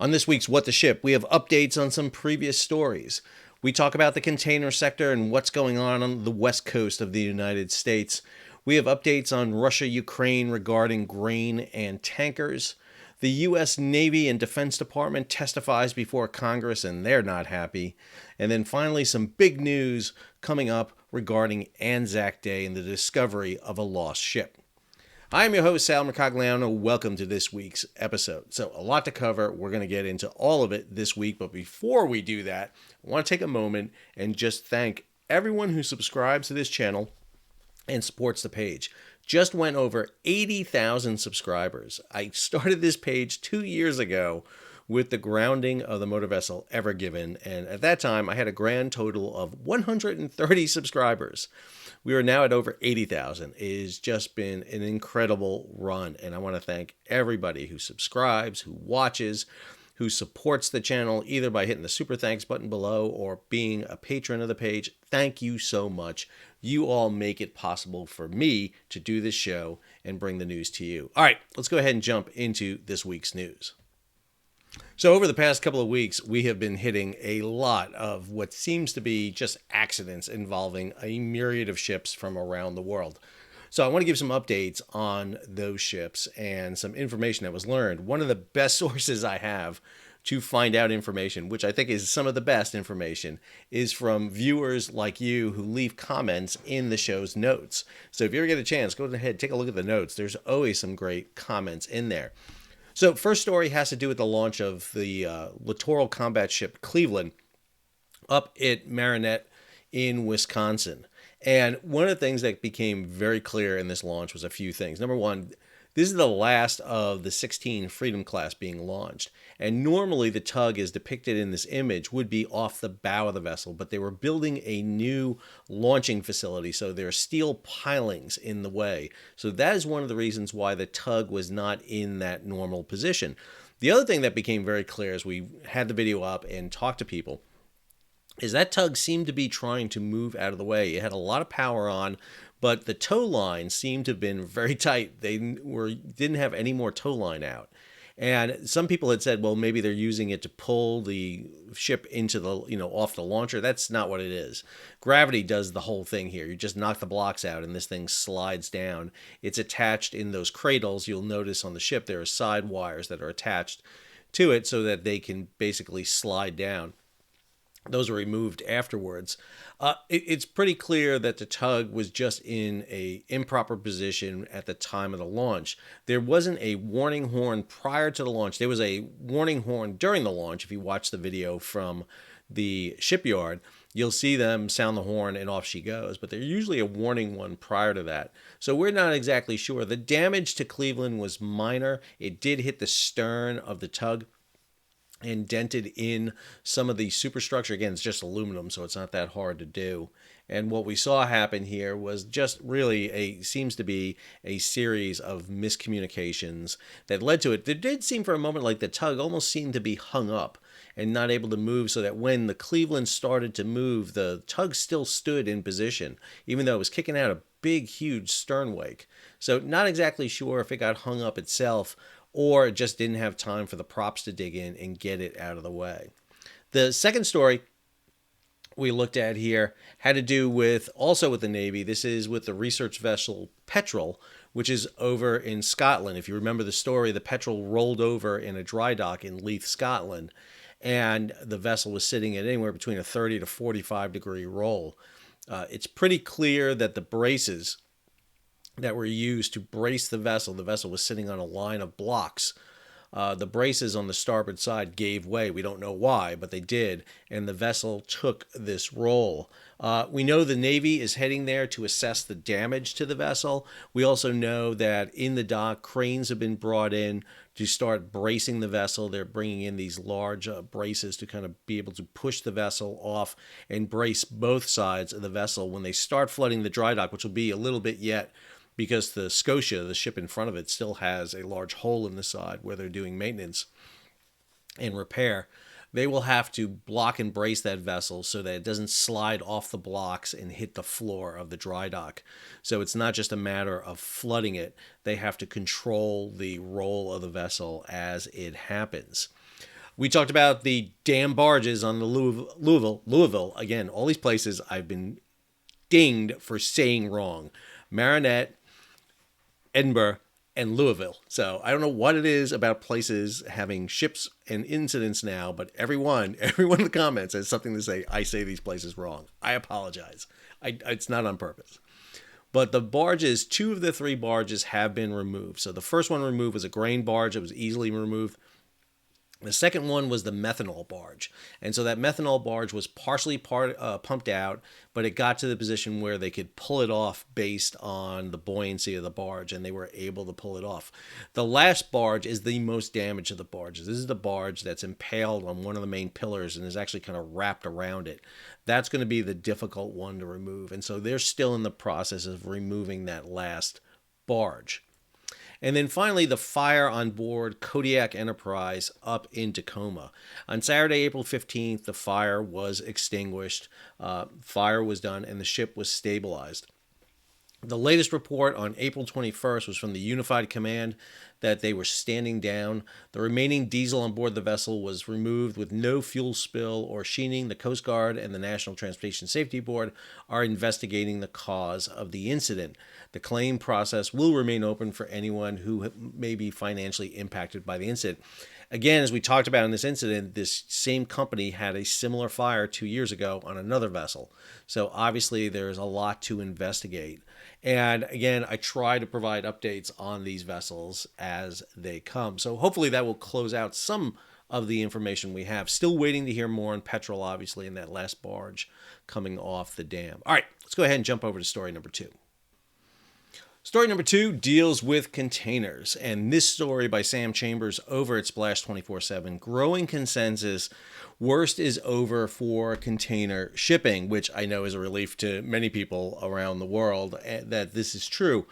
On this week's What the Ship, we have updates on some previous stories. We talk about the container sector and what's going on the west coast of the United States. We have updates on Russia-Ukraine regarding grain and tankers. The U.S. Navy and Defense Department testifies before Congress and they're not happy. And then finally, some big news coming up regarding Anzac Day and the discovery of a lost ship. I'm your host, Sal Mercogliano. Welcome to this week's episode. So a lot to cover. We're going to get into all of it this week. But before we do that, I want to take a moment and just thank everyone who subscribes to this channel and supports the page. Just went over 80,000 subscribers. I started this page 2 years ago with the grounding of the motor vessel Ever Given. And at that time, I had a grand total of 130 subscribers. We are now at over 80,000. It has just been an incredible run. And I want to thank everybody who subscribes, who watches, who supports the channel, either by hitting the super thanks button below or being a patron of the page. Thank you so much. You all make it possible for me to do this show and bring the news to you. All right, let's go ahead and jump into this week's news. So over the past couple of weeks, we have been hitting a lot of what seems to be just accidents involving a myriad of ships from around the world. So I want to give some updates on those ships and some information that was learned. One of the best sources I have to find out information, which I think is some of the best information, is from viewers like you who leave comments in the show's notes. So if you ever get a chance, go ahead, take a look at the notes. There's always some great comments in there. So first story has to do with the launch of the littoral combat ship Cleveland up at Marinette in Wisconsin. And one of the things that became very clear in this launch was a few things. Number one, this is the last of the 16 Freedom class being launched. And normally the tug is depicted in this image would be off the bow of the vessel, but they were building a new launching facility, so there are steel pilings in the way. So that is one of the reasons why the tug was not in that normal position. The other thing that became very clear as we had the video up and talked to people is that tug seemed to be trying to move out of the way. It had a lot of power on, but the tow line seemed to have been very tight. They didn't have any more tow line out. And some people had said, well, maybe they're using it to pull the ship into the, off the launcher. That's not what it is. Gravity does the whole thing here. You just knock the blocks out and this thing slides down. It's attached in those cradles. You'll notice on the ship there are side wires that are attached to it so that they can basically slide down. Those are removed afterwards. It's pretty clear that the tug was just in an improper position at the time of the launch. There wasn't a warning horn prior to the launch. There was a warning horn during the launch. If you watch the video from the shipyard, you'll see them sound the horn and off she goes. But there's usually a warning one prior to that. So we're not exactly sure. The damage to Cleveland was minor. It did hit the stern of the tug and dented in some of the superstructure. Again, it's just aluminum, so it's not that hard to do. And what we saw happen here was just really seems to be a series of miscommunications that led to it. There did seem for a moment like the tug almost seemed to be hung up and not able to move, so that when the Cleveland started to move, the tug still stood in position, even though it was kicking out a big, huge stern wake. So not exactly sure if it got hung up itself or it just didn't have time for the props to dig in and get it out of the way. The second story we looked at here had to do with also with the Navy. This is with the research vessel Petrel, which is over in Scotland. If you remember the story, the Petrel rolled over in a dry dock in Leith, Scotland, and the vessel was sitting at anywhere between a 30 to 45 degree roll. It's pretty clear that the braces that were used to brace the vessel was sitting on a line of blocks. The braces on the starboard side gave way. We don't know why, but they did, and the vessel took this roll. We know the Navy is heading there to assess the damage to the vessel. We also know that in the dock, cranes have been brought in to start bracing the vessel. They're bringing in these large braces to kind of be able to push the vessel off and brace both sides of the vessel when they start flooding the dry dock, which will be a little bit yet, because the Scotia, the ship in front of it, still has a large hole in the side where they're doing maintenance and repair. They will have to block and brace that vessel so that it doesn't slide off the blocks and hit the floor of the dry dock. So it's not just a matter of flooding it. They have to control the roll of the vessel as it happens. We talked about the damn barges on the Louisville. Again, all these places I've been dinged for saying wrong. Marinette, Edinburgh, and Louisville. So I don't know what it is about places having ships and incidents now, but everyone in the comments has something to say. I say these places wrong. I apologize. It's not on purpose. But the barges, 2 of the 3 barges have been removed. So the first one removed was a grain barge. It was easily removed. The second one was the methanol barge. And so that methanol barge was partially pumped out, but it got to the position where they could pull it off based on the buoyancy of the barge, and they were able to pull it off. The last barge is the most damaged of the barges. This is the barge that's impaled on one of the main pillars and is actually kind of wrapped around it. That's going to be the difficult one to remove. And so they're still in the process of removing that last barge. And then finally, the fire on board Kodiak Enterprise up in Tacoma. On Saturday, April 15th, the fire was extinguished. Fire was done and the ship was stabilized. The latest report on April 21st was from the Unified Command that they were standing down. The remaining diesel on board the vessel was removed with no fuel spill or sheening. The Coast Guard and the National Transportation Safety Board are investigating the cause of the incident. The claim process will remain open for anyone who may be financially impacted by the incident. Again, as we talked about in this incident, this same company had a similar fire 2 years ago on another vessel. So obviously there's a lot to investigate. And again, I try to provide updates on these vessels as they come. So hopefully that will close out some of the information we have. Still waiting to hear more on Petrel, obviously, in that last barge coming off the dam. All right, let's go ahead and jump over to story number 2. Story number 2 deals with containers, and this story by Sam Chambers over at Splash 24/7. Growing consensus, worst is over for container shipping, which I know is a relief to many people around the world that this is true.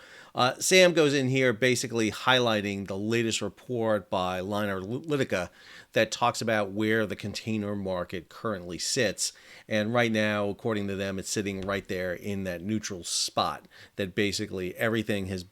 Sam goes in here basically highlighting the latest report by Liner that talks about where the container market currently sits. And right now, according to them, it's sitting right there in that neutral spot, that basically everything has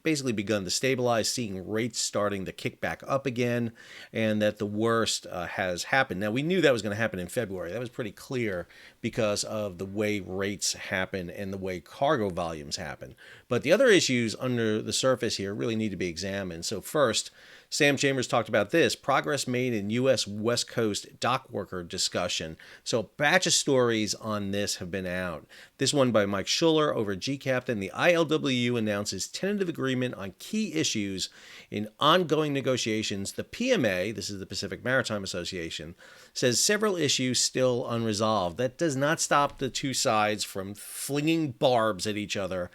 basically begun to stabilize, seeing rates starting to kick back up again, and that the worst has happened. Now, we knew that was going to happen in February. That was pretty clear because of the way rates happen and the way cargo volumes happen. But the other issues under the surface here really need to be examined. So first, Sam Chambers talked about this, progress made in U.S. West Coast dock worker discussion. So a batch of stories on this have been out. This one by Mike Schuller over at G-Captain. The ILWU announces tentative agreement on key issues in ongoing negotiations. The PMA, this is the Pacific Maritime Association, says several issues still unresolved. That does not stop the two sides from flinging barbs at each other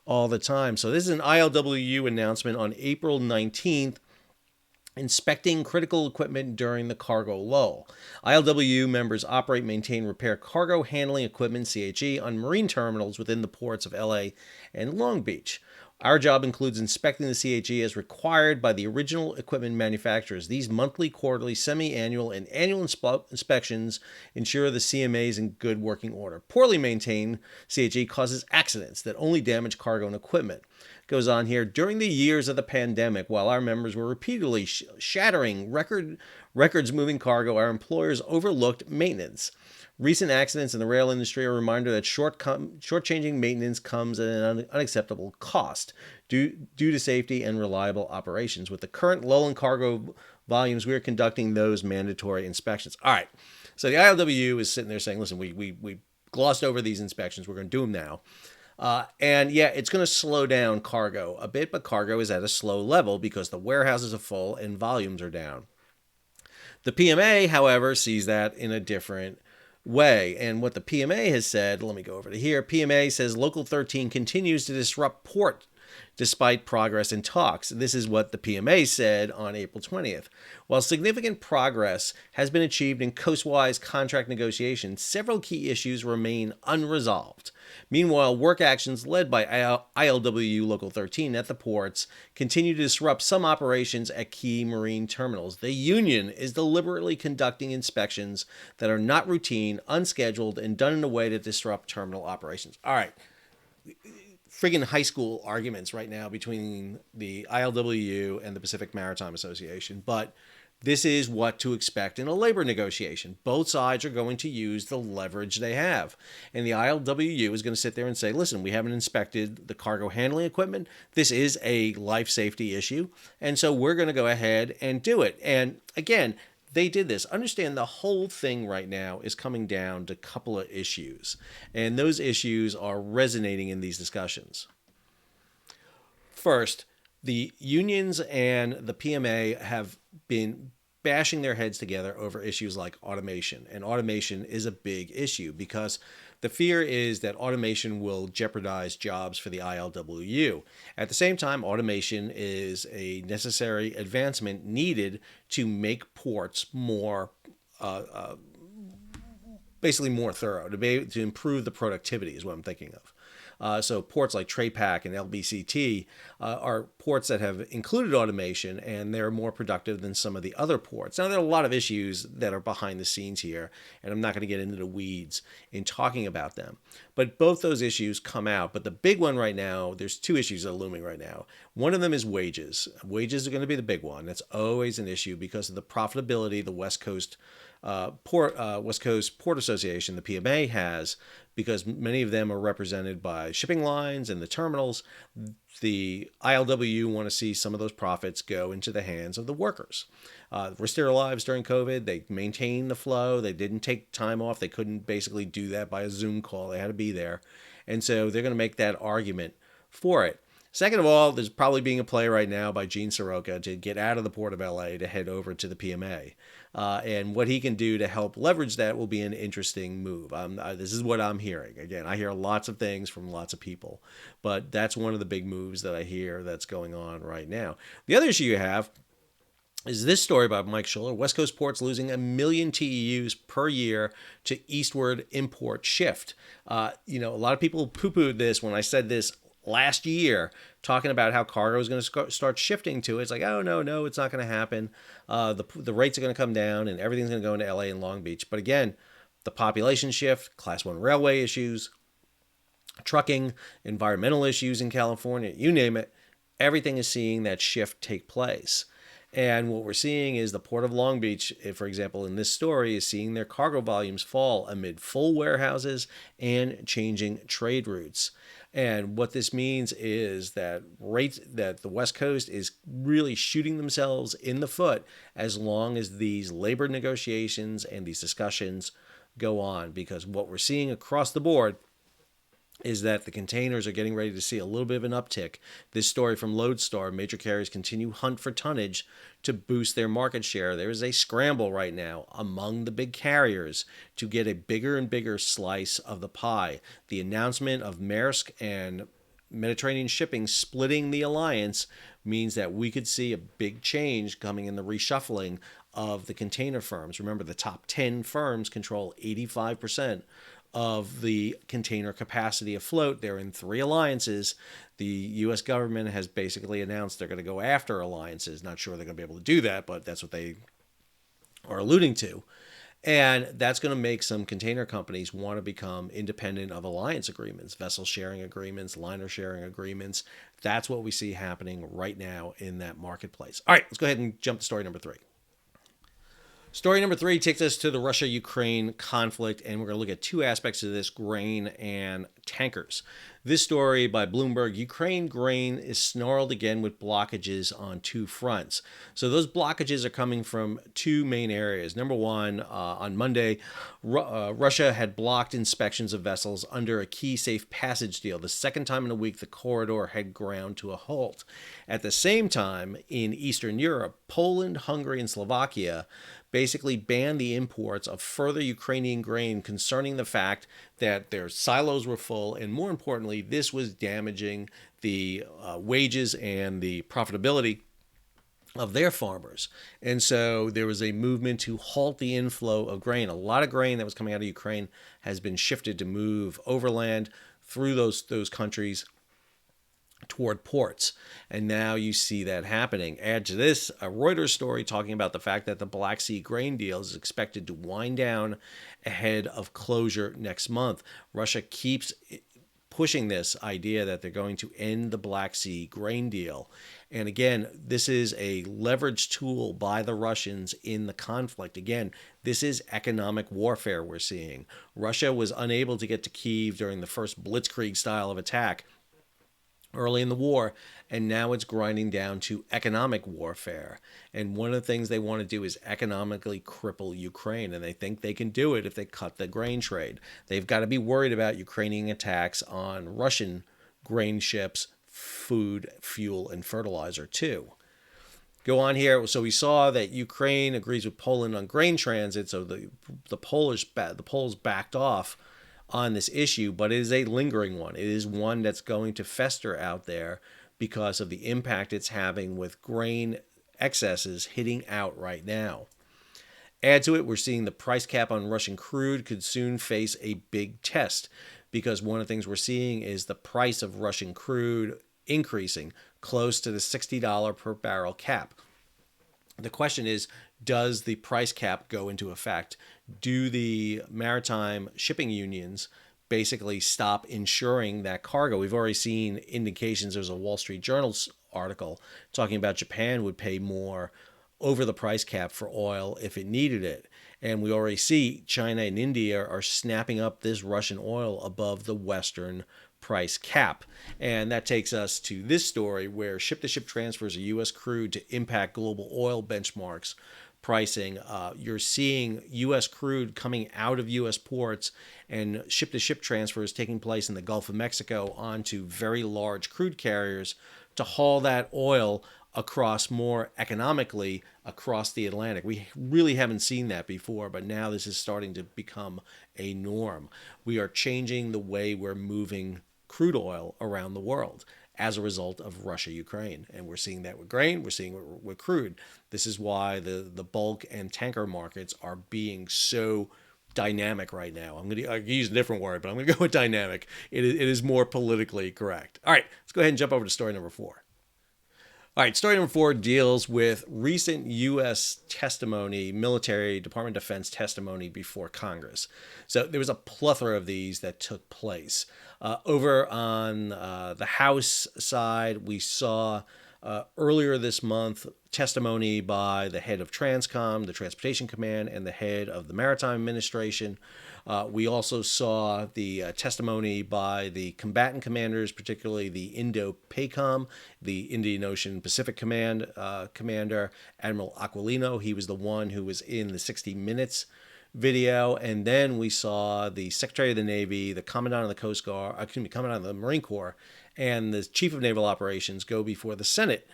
all the time. So this is an ILWU announcement on April 19th. Inspecting critical equipment during the cargo lull. ILWU members operate, maintain, repair cargo handling equipment, CHE, on marine terminals within the ports of LA and Long Beach. Our job includes inspecting the CHE as required by the original equipment manufacturers. These monthly, quarterly, semi-annual, and annual inspections ensure the CMA is in good working order. Poorly maintained CHE causes accidents that only damage cargo and equipment. Goes on here, during the years of the pandemic, while our members were repeatedly shattering records moving cargo, our employers overlooked maintenance. Recent accidents in the rail industry are a reminder that shortchanging maintenance comes at an unacceptable cost due to safety and reliable operations. With the current lull in cargo volumes, we are conducting those mandatory inspections. All right, so the ILWU is sitting there saying, listen, we glossed over these inspections. We're going to do them now. And yeah, it's going to slow down cargo a bit, but cargo is at a slow level because the warehouses are full and volumes are down. The PMA, however, sees that in a different way. And what the PMA has said, let me go over to here. PMA says Local 13 continues to disrupt port despite progress in talks. This is what the PMA said on April 20th. While significant progress has been achieved in coastwise contract negotiations, several key issues remain unresolved. Meanwhile, work actions led by ILWU Local 13 at the ports continue to disrupt some operations at key marine terminals. The union is deliberately conducting inspections that are not routine, unscheduled, and done in a way that disrupt terminal operations. All right. Friggin' high school arguments right now between the ILWU and the Pacific Maritime Association, but This is what to expect in a labor negotiation. Both sides are going to use the leverage they have. And the ILWU is going to sit there and say, listen, we haven't inspected the cargo handling equipment. This is a life safety issue. And so we're going to go ahead and do it. And again, they did this. Understand the whole thing right now is coming down to a couple of issues. And those issues are resonating in these discussions. First, the unions and the PMA have been bashing their heads together over issues like automation. And automation is a big issue because the fear is that automation will jeopardize jobs for the ILWU. At the same time, automation is a necessary advancement needed to make ports more basically more thorough, to improve the productivity is what I'm thinking of. So ports like TRAPAC and LBCT are ports that have included automation, and they're more productive than some of the other ports. Now, there are a lot of issues that are behind the scenes here, and I'm not going to get into the weeds in talking about them. But both those issues come out. But the big one right now, there's two issues that are looming right now. One of them is wages. Wages are going to be the big one. That's always an issue because of the profitability the West Coast Port Association, the PMA, has, because many of them are represented by shipping lines and the terminals. The ILWU want to see some of those profits go into the hands of the workers. Risked their lives during COVID. They maintained the flow. They didn't take time off. They couldn't basically do that by a Zoom call. They had to be there. And so they're going to make that argument for it. Second of all, there's probably being a play right now by Gene Soroka to get out of the Port of LA to head over to the PMA. And what he can do to help leverage that will be an interesting move. This is what I'm hearing. Again, I hear lots of things from lots of people, but that's one of the big moves that I hear that's going on right now. The other issue you have is this story by Mike Schuller. West Coast ports losing 1 million TEUs per year to eastward import shift. A lot of people poo-pooed this when I said this last year, talking about how cargo is going to start shifting to it. It's like, oh, no, it's not going to happen. The rates are going to come down and everything's going to go into LA and Long Beach. But again, the population shift, Class 1 railway issues, trucking, environmental issues in California, you name it, everything is seeing that shift take place. And what we're seeing is the Port of Long Beach, for example, in this story, is seeing their cargo volumes fall amid full warehouses and changing trade routes. And what this means is that the West Coast is really shooting themselves in the foot as long as these labor negotiations and these discussions go on. Because what we're seeing across the board is that the containers are getting ready to see a little bit of an uptick. This story from Lodestar: major carriers continue hunt for tonnage to boost their market share. There is a scramble right now among the big carriers to get a bigger and bigger slice of the pie. The announcement of Maersk and Mediterranean Shipping splitting the alliance means that we could see a big change coming in the reshuffling of the container firms. Remember, the top 10 firms control 85% of the container capacity afloat. They're in 3 alliances. The U.S. government has basically announced they're going to go after alliances. Not sure they're going to be able to do that, but that's what they are alluding to. And that's going to make some container companies want to become independent of alliance agreements, vessel sharing agreements, liner sharing agreements. That's what we see happening right now in that marketplace. All right, let's go ahead and jump to story number 3. Story number 3 takes us to the Russia-Ukraine conflict, and we're going to look at 2 aspects of this: grain and tankers. This story by Bloomberg: Ukraine grain is snarled again with blockages on 2 fronts. So those blockages are coming from 2 main areas. Number one, on Monday, Russia had blocked inspections of vessels under a key safe passage deal. The second time in a week, the corridor had ground to a halt. At the same time, in Eastern Europe, Poland, Hungary, and Slovakia basically banned the imports of further Ukrainian grain, concerning the fact that their silos were full, and more importantly, this was damaging the wages and the profitability of their farmers. And so there was a movement to halt the inflow of grain. A lot of grain that was coming out of Ukraine has been shifted to move overland through those countries toward ports. And now you see that happening. Add to this a Reuters story talking about the fact that the Black Sea grain deal is expected to wind down ahead of closure next month. Russia keeps pushing this idea that they're going to end the Black Sea grain deal. And again, this is a leverage tool by the Russians in the conflict. Again, this is economic warfare we're seeing. Russia was unable to get to Kyiv during the first blitzkrieg style of attack early in the war, and now it's grinding down to economic warfare. And one of the things they want to do is economically cripple Ukraine, and they think they can do it if they cut the grain trade. They've got to be worried about Ukrainian attacks on Russian grain ships, food, fuel, and fertilizer too. Go on here. So we saw that Ukraine agrees with Poland on grain transit, so the Poles backed off on this issue, but it is a lingering one. It is one that's going to fester out there because of the impact it's having with grain excesses hitting out right now. Add to it, we're seeing the price cap on Russian crude could soon face a big test, because one of the things we're seeing is the price of Russian crude increasing close to the $60 per barrel cap. The question is, does the price cap go into effect? Do the maritime shipping unions basically stop insuring that cargo? We've already seen indications. There's a Wall Street Journal article talking about Japan would pay more over the price cap for oil if it needed it. And we already see China and India are snapping up this Russian oil above the Western price cap. And that takes us to this story where ship-to-ship transfers of U.S. crude to impact global oil benchmarks pricing. You're seeing U.S. crude coming out of U.S. ports and ship-to-ship transfers taking place in the Gulf of Mexico onto very large crude carriers to haul that oil across more economically across the Atlantic. We really haven't seen that before, but now this is starting to become a norm. We are changing the way we're moving crude oil around the world as a result of Russia-Ukraine. And we're seeing that with grain, we're seeing it with crude. This is why the bulk and tanker markets are being so dynamic right now. I use a different word, but I'm going to go with dynamic. It is more politically correct. All right, let's go ahead and jump over to story number 4. All right, story number 4 deals with recent U.S. testimony, military Department of Defense testimony before Congress. So there was a plethora of these that took place. Over on the House side, we saw earlier this month testimony by the head of Transcom, the Transportation Command, and the head of the Maritime Administration. We also saw the testimony by the combatant commanders, particularly the Indo-PACOM, the Indian Ocean Pacific Command commander, Admiral Aquilino. He was the one who was in the 60 Minutes video. And then we saw the Secretary of the Navy, the Commandant of the Coast Guard, Commandant of the Marine Corps, and the Chief of Naval Operations go before the Senate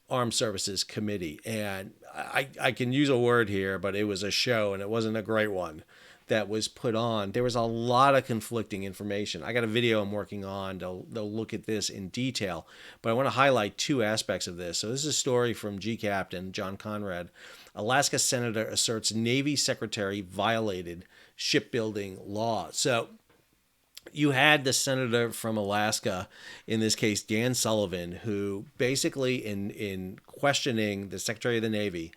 Armed Services Committee. And I can use a word here, but it was a show, and it wasn't a great one that was put on. There was a lot of conflicting information. I got a video I'm working on to look at this in detail, but I want to highlight 2 aspects of this. So this is a story from Captain John Conrad. Alaska Senator asserts Navy Secretary violated shipbuilding law. So you had the senator from Alaska, in this case Dan Sullivan, who basically in questioning the Secretary of the Navy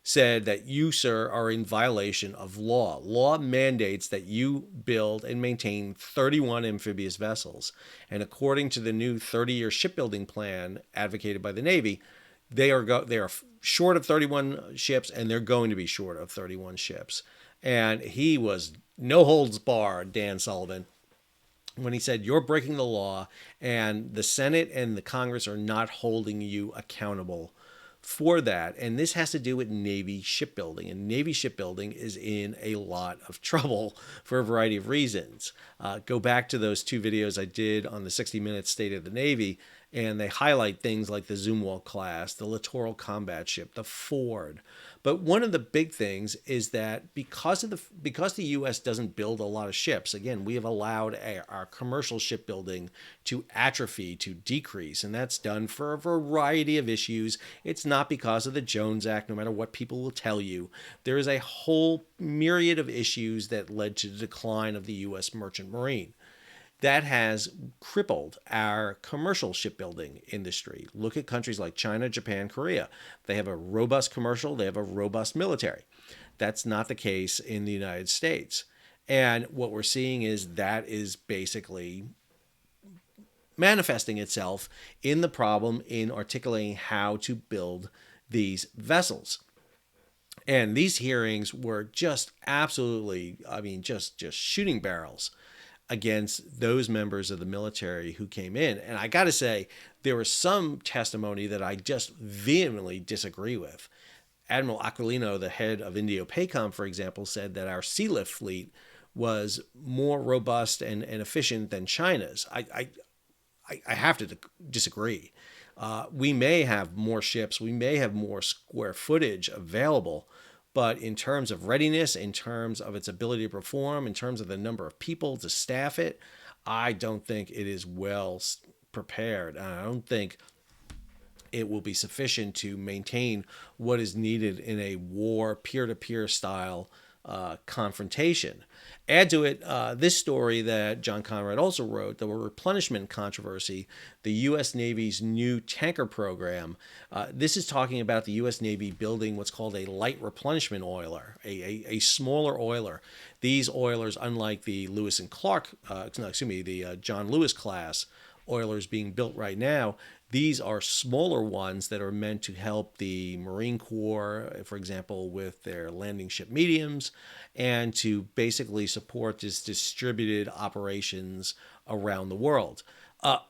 said that you, sir, are in violation of law. Law mandates that you build and maintain 31 amphibious vessels. And according to the new 30-year shipbuilding plan advocated by the Navy, they are short of 31 ships, and they're going to be short of 31 ships. And he was no holds barred, Dan Sullivan, when he said, you're breaking the law, and the Senate and the Congress are not holding you accountable for that. And this has to do with Navy shipbuilding. And Navy shipbuilding is in a lot of trouble for a variety of reasons. Go back to those 2 videos I did on the 60 Minutes State of the Navy, and they highlight things like the Zumwalt class, the Littoral Combat Ship, the Ford. But one of the big things is that because the U.S. doesn't build a lot of ships, again, we have allowed our commercial shipbuilding to atrophy, to decrease, and that's done for a variety of issues. It's not because of the Jones Act, no matter what people will tell you. There is a whole myriad of issues that led to the decline of the U.S. merchant marine. That has crippled our commercial shipbuilding industry. Look at countries like China, Japan, Korea. They have a robust commercial, they have a robust military. That's not the case in the United States. And what we're seeing is that is basically manifesting itself in the problem in articulating how to build these vessels. And these hearings were just absolutely, I mean, just shooting barrels against those members of the military who came in. And I got to say, there was some testimony that I just vehemently disagree with. Admiral Aquilino, the head of Indio-PACOM, for example, said that our sea lift fleet was more robust and efficient than China's. I have to disagree. We may have more ships, we may have more square footage available, but in terms of readiness, in terms of its ability to perform, in terms of the number of people to staff it, I don't think it is well prepared. I don't think it will be sufficient to maintain what is needed in a war, peer-to-peer style confrontation. Add to it this story that John Conrad also wrote, the replenishment controversy, the U.S. Navy's new tanker program. This is talking about the U.S. Navy building what's called a light replenishment oiler, a smaller oiler. These oilers, unlike the Lewis and Clark, the John Lewis class oilers being built right now, these are smaller ones that are meant to help the Marine Corps, for example, with their landing ship mediums, and to basically support this distributed operations around the world.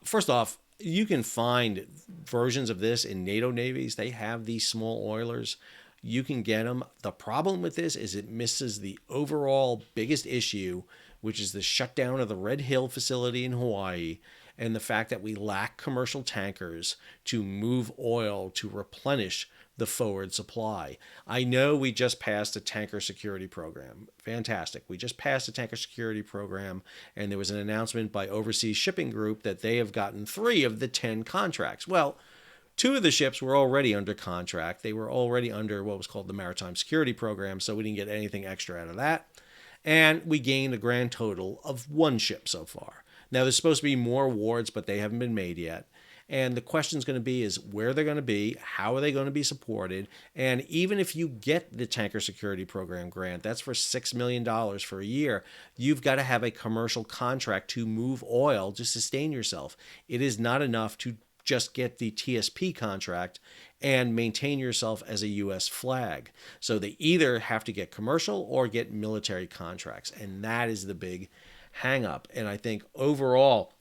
First off, you can find versions of this in NATO navies. They have these small oilers. You can get them. The problem with this is it misses the overall biggest issue, which is the shutdown of the Red Hill facility in Hawaii, and the fact that we lack commercial tankers to move oil to replenish the forward supply. I know we just passed a tanker security program. Fantastic. We just passed a tanker security program, and there was an announcement by Overseas Shipping Group that they have gotten 3 of the 10 contracts. Well, 2 of the ships were already under contract. They were already under what was called the Maritime Security Program, so we didn't get anything extra out of that. And we gained a grand total of 1 ship so far. Now, there's supposed to be more awards, but they haven't been made yet. And the question is going to be is where they're going to be, how are they going to be supported, and even if you get the Tanker Security Program grant, that's for $6 million for a year, you've got to have a commercial contract to move oil to sustain yourself. It is not enough to just get the TSP contract and maintain yourself as a U.S. flag. So they either have to get commercial or get military contracts, and that is the big hang up. And I think overall,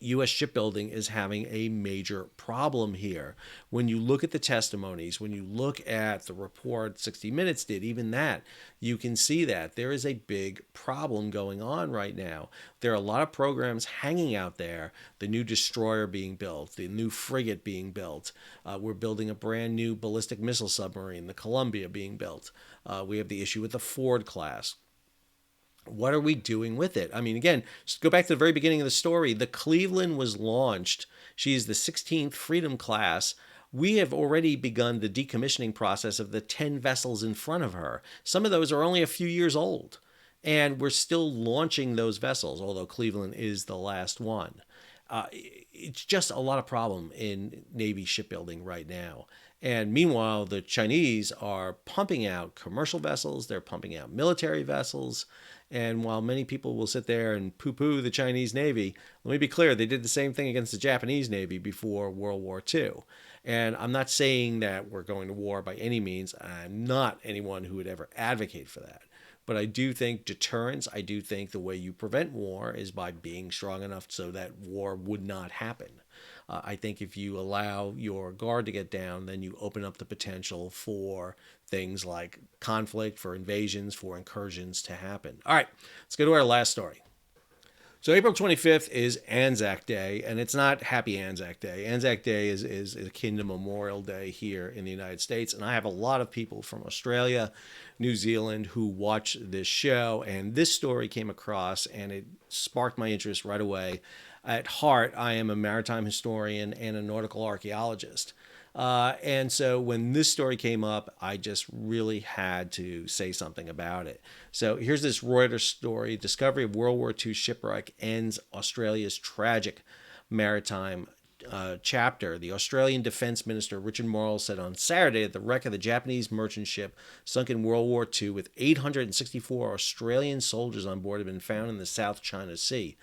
U.S. shipbuilding is having a major problem here. When you look at the testimonies, when you look at the report 60 Minutes did, even that, you can see that there is a big problem going on right now. There are a lot of programs hanging out there, the new destroyer being built, the new frigate being built. We're building a brand new ballistic missile submarine, the Columbia being built. We have the issue with the Ford class. What are we doing with it? I mean, again, just go back to the very beginning of the story. The Cleveland was launched. She's the 16th Freedom class. We have already begun the decommissioning process of the 10 vessels in front of her. Some of those are only a few years old, and we're still launching those vessels, although Cleveland is the last one. It's just a lot of problem in Navy shipbuilding right now. And meanwhile, the Chinese are pumping out commercial vessels. They're pumping out military vessels. And while many people will sit there and poo-poo the Chinese Navy, let me be clear, they did the same thing against the Japanese Navy before World War II. And I'm not saying that we're going to war by any means. I'm not anyone who would ever advocate for that. But I do think deterrence, I do think the way you prevent war is by being strong enough so that war would not happen. I think if you allow your guard to get down, then you open up the potential for things like conflict, for invasions, for incursions to happen. All right, let's go to our last story. So April 25th is Anzac Day, and it's not Happy Anzac Day. Anzac Day is akin to Memorial Day here in the United States, and I have a lot of people from Australia, New Zealand who watch this show, and this story came across, and it sparked my interest right away. At heart, I am a maritime historian and a nautical archaeologist. And so when this story came up, I just really had to say something about it. So here's this Reuters story. Discovery of World War II shipwreck ends Australia's tragic maritime chapter. The Australian Defence Minister Richard Marles said on Saturday that the wreck of the Japanese merchant ship sunk in World War II with 864 Australian soldiers on board had been found in the South China Sea.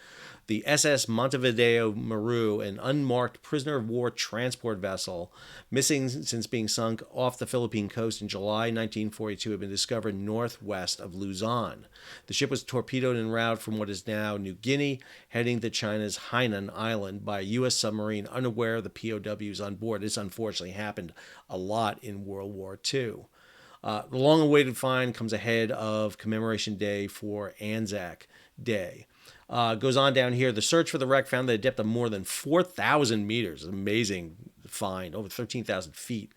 The SS Montevideo Maru, an unmarked prisoner of war transport vessel, missing since being sunk off the Philippine coast in July 1942, had been discovered northwest of Luzon. The ship was torpedoed en route from what is now New Guinea, heading to China's Hainan Island by a U.S. submarine unaware of the POWs on board. This unfortunately happened a lot in World War II. The long-awaited find comes ahead of Commemoration Day for Anzac Day. Goes on down here. The search for the wreck found that a depth of more than 4,000 meters, amazing find, over 13,000 feet,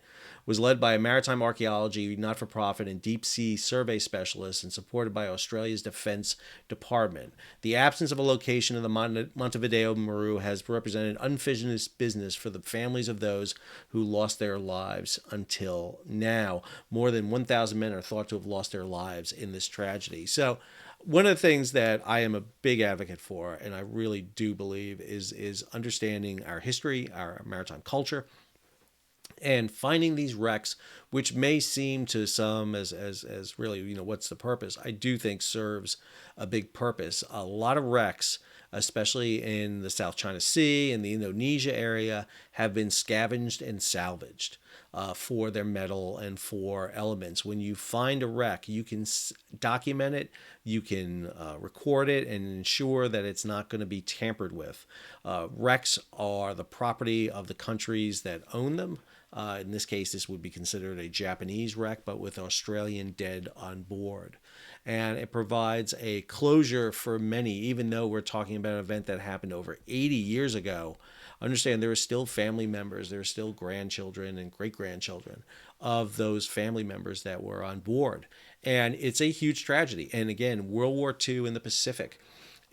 was led by a maritime archaeology, not-for-profit, and deep-sea survey specialists and supported by Australia's Defence Department. The absence of a location of the Montevideo Maru has represented unfinished business for the families of those who lost their lives until now. More than 1,000 men are thought to have lost their lives in this tragedy. So one of the things that I am a big advocate for, and I really do believe, is understanding our history, our maritime culture, and finding these wrecks, which may seem to some as really, what's the purpose? I do think serves a big purpose. A lot of wrecks, especially in the South China Sea and the Indonesia area, have been scavenged and salvaged for their metal and for elements. When you find a wreck, you can document it, you can record it, and ensure that it's not going to be tampered with. Wrecks are the property of the countries that own them. In this case, this would be considered a Japanese wreck, but with Australian dead on board. And it provides a closure for many, even though we're talking about an event that happened over 80 years ago. Understand there are still family members, there are still grandchildren and great-grandchildren of those family members that were on board. And it's a huge tragedy. And again, World War II in the Pacific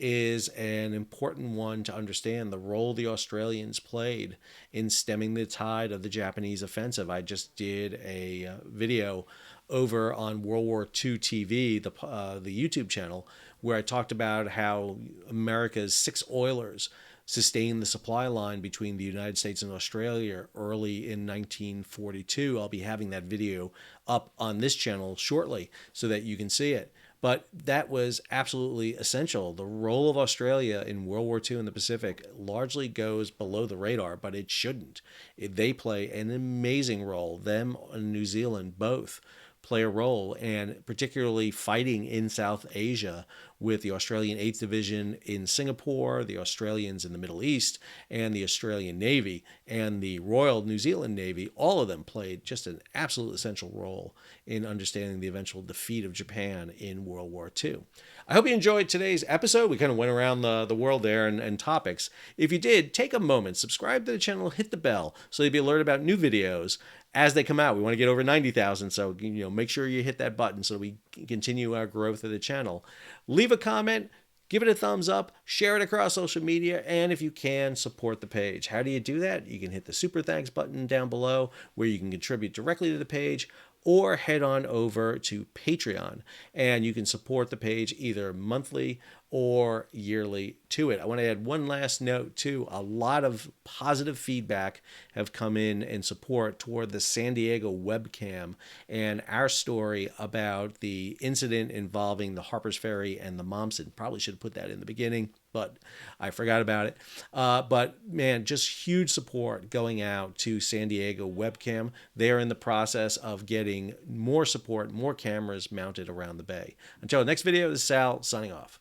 is an important one to understand the role the Australians played in stemming the tide of the Japanese offensive. I just did a video over on World War II TV, the YouTube channel, where I talked about how America's 6 oilers sustained the supply line between the United States and Australia early in 1942. I'll be having that video up on this channel shortly so that you can see it. But that was absolutely essential. The role of Australia in World War II in the Pacific largely goes below the radar, but it shouldn't. They play an amazing role. Them and New Zealand both play a role, and particularly fighting in South Asia with the Australian 8th Division in Singapore, the Australians in the Middle East, and the Australian Navy, and the Royal New Zealand Navy. All of them played just an absolute essential role in understanding the eventual defeat of Japan in World War II. I hope you enjoyed today's episode. We kind of went around the world there and topics. If you did, take a moment, subscribe to the channel, hit the bell so you'll be alerted about new videos as they come out. We want to get over 90,000, so make sure you hit that button so we can continue our growth of the channel. Leave a comment, give it a thumbs up, share it across social media, and if you can, support the page. How do you do that? You can hit the super thanks button down below where you can contribute directly to the page, or head on over to Patreon and you can support the page either monthly or yearly to it. I want to add one last note too. A lot of positive feedback have come in support toward the San Diego webcam and our story about the incident involving the Harper's Ferry and the Momsen. Probably should have put that in the beginning, but I forgot about it. But man, just huge support going out to San Diego webcam. They are in the process of getting more support, more cameras mounted around the bay. Until next video, this is Sal signing off.